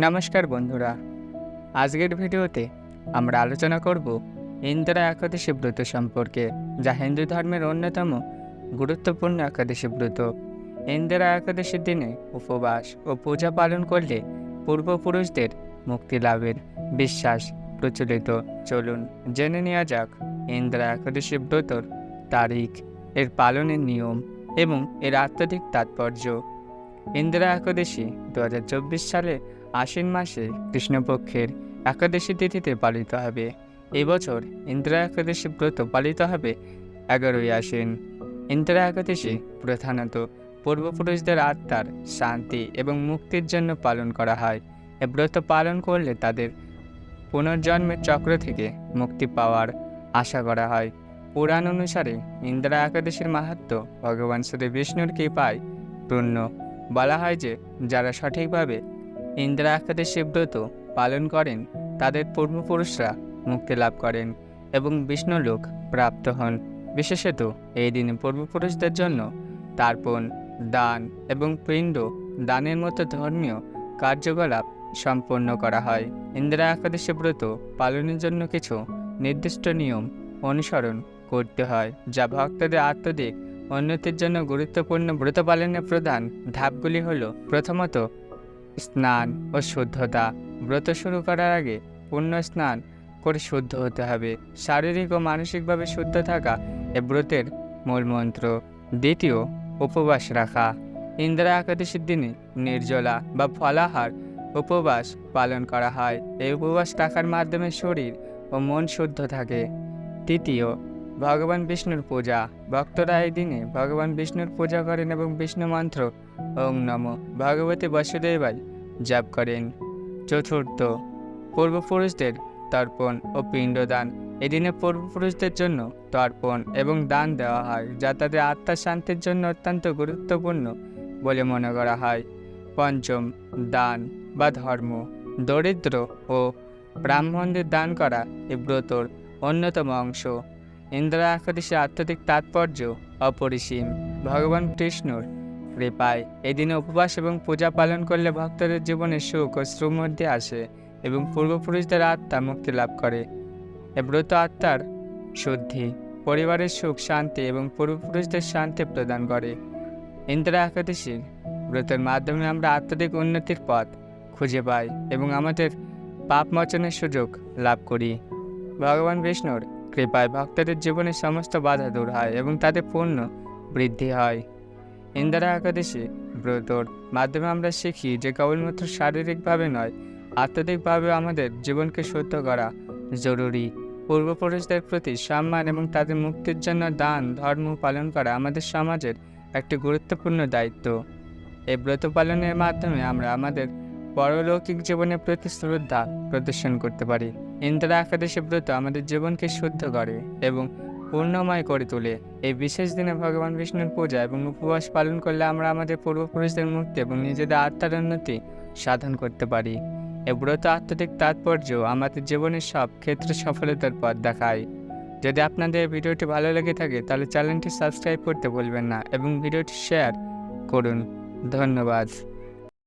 নমস্কার বন্ধুরা, আজকের ভিডিওতে আমরা আলোচনা করব ইন্দিরা একাদশী ব্রত সম্পর্কে, যা হিন্দু ধর্মের অন্যতম গুরুত্বপূর্ণ একাদশী ব্রত। ইন্দিরা একাদশীর দিনে উপবাস ও পূজা পালন করলে পূর্বপুরুষদের মুক্তি লাভের বিশ্বাস প্রচলিত। চলুন জেনে নেওয়া যাক ইন্দিরা একাদশী ব্রতর তারিখ, এর পালনের নিয়ম এবং এর আধ্যাত্মিক তাৎপর্য। ইন্দিরা একাদশী 2024 সালে আশ্বিন মাসে কৃষ্ণপক্ষের একাদশী তিথিতে পালিত হবে। এবছর ইন্দিরা একাদশী ব্রত পালিত হবে 11ই আশ্বিন। ইন্দিরা একাদশী প্রধানত পূর্বপুরুষদের আত্মার শান্তি এবং মুক্তির জন্য পালন করা হয়। এ ব্রত পালন করলে তাদের পুনর্জন্মের চক্র থেকে মুক্তি পাওয়ার আশা করা হয়। পুরাণ অনুসারে ইন্দিরা একাদশীর মাহাত্ম্য ভগবান শ্রী বিষ্ণুর কৃপায় পূর্ণ। বলা হয় যে যারা সঠিকভাবে ইন্দিরা একাদশী ব্রত পালন করেন তাদের পূর্বপুরুষরা মুক্তি লাভ করেন এবং বিষ্ণুলোক প্রাপ্ত হন। বিশেষত এই দিনে পূর্বপুরুষদের জন্য তর্পণ, দান এবং পিণ্ড দানের মতো ধর্মীয় কার্যকলাপ সম্পন্ন করা হয়। ইন্দিরা একাদশী ব্রত পালনের জন্য কিছু নির্দিষ্ট নিয়ম অনুসরণ করতে হয়, যা ভক্তদের আত্মদিক উন্নতির জন্য গুরুত্বপূর্ণ। ব্রত পালনের প্রধান ধাপগুলি হল: প্রথমত, স্নান ও শুদ্ধতা। ব্রত শুরু করার আগে পূর্ণ স্নান করে শুদ্ধ হতে হবে। শারীরিক ও মানসিকভাবে শুদ্ধ থাকা এ ব্রতের মূল মন্ত্র। দ্বিতীয়, উপবাস রাখা। ইন্দিরা একাদশীর দিনে নির্জলা বা ফলাহার উপবাস পালন করা হয়। এই উপবাস রাখার মাধ্যমে শরীর ও মন শুদ্ধ থাকে। তৃতীয়, ভগবান বিষ্ণুর পূজা। ভক্তরা এই দিনে ভগবান বিষ্ণুর পূজা করেন এবং বিষ্ণু মন্ত্র ওং নমো ভগবতী বাসুদেবায় জপ করেন। চতুর্থ, পূর্বপুরুষদের তর্পণ ও পিণ্ডদান। এদিনে পূর্বপুরুষদের জন্য তর্পণ এবং দান দেওয়া হয়, যা তাদের আত্মার শান্তির জন্য অত্যন্ত গুরুত্বপূর্ণ বলে মনে করা হয়। পঞ্চম, দান বা ধর্ম। দরিদ্র ও ব্রাহ্মণদের দান করা এ ব্রতর অন্যতম অংশ। ইন্দিরা একাদশী আধ্যাত্মিক তাৎপর্য অপরিসীম। ভগবান কৃষ্ণর কৃপায় এদিনে উপবাস এবং পূজা পালন করলে ভক্তদের জীবনে সুখ ও সমৃদ্ধি আসে এবং পূর্বপুরুষদের আত্মা মুক্তি লাভ করে। এ ব্রত আত্মার শুদ্ধি, পরিবারের সুখ শান্তি এবং পূর্বপুরুষদের শান্তি প্রদান করে। ইন্দিরা একাদশীর ব্রতের মাধ্যমে আমরা আত্মাত্মিক উন্নতির পথ খুঁজে পাই এবং আমাদের পাপ মোচনের সুযোগ লাভ করি। ভগবান বিষ্ণুর কৃপায় ভক্তদের জীবনে সমস্ত বাধা দূর হয় এবং তাদের পূর্ণ বৃদ্ধি হয়। ইন্দিরা একাদশী ব্রতর মাধ্যমে আমরা শিখি যে কেবলমাত্র শারীরিকভাবে নয়, আত্মাত্মিকভাবে আমাদের জীবনকে শুদ্ধ করা জরুরি। পূর্বপুরুষদের প্রতি সম্মান এবং তাদের মুক্তির জন্য দান ধর্ম পালন করা আমাদের সমাজের একটি গুরুত্বপূর্ণ দায়িত্ব। এই ব্রত পালনের মাধ্যমে আমরা আমাদের পরলৌকিক জীবনের প্রতি শ্রদ্ধা প্রদর্শন করতে পারি। ইন্দিরা একাদশী ব্রত আমাদের জীবনকে শুদ্ধ করে এবং পূর্ণময় করে তোলে। এই বিশেষ দিনে ভগবান বিষ্ণুর পূজা এবং উপবাস পালন করলে আমরা আমাদের পূর্বপুরুষদের মুক্তি এবং নিজেদের আত্মার উন্নতি সাধন করতে পারি। এই ব্রত আধ্যাত্মিক তাৎপর্য আমাদের জীবনের সব ক্ষেত্রে সফলতার পথ দেখায়। যদি আপনাদের এই ভিডিওটি ভালো লেগে থাকে তাহলে চ্যানেলটি সাবস্ক্রাইব করতে ভুলবেন না এবং ভিডিওটি শেয়ার করুন। ধন্যবাদ।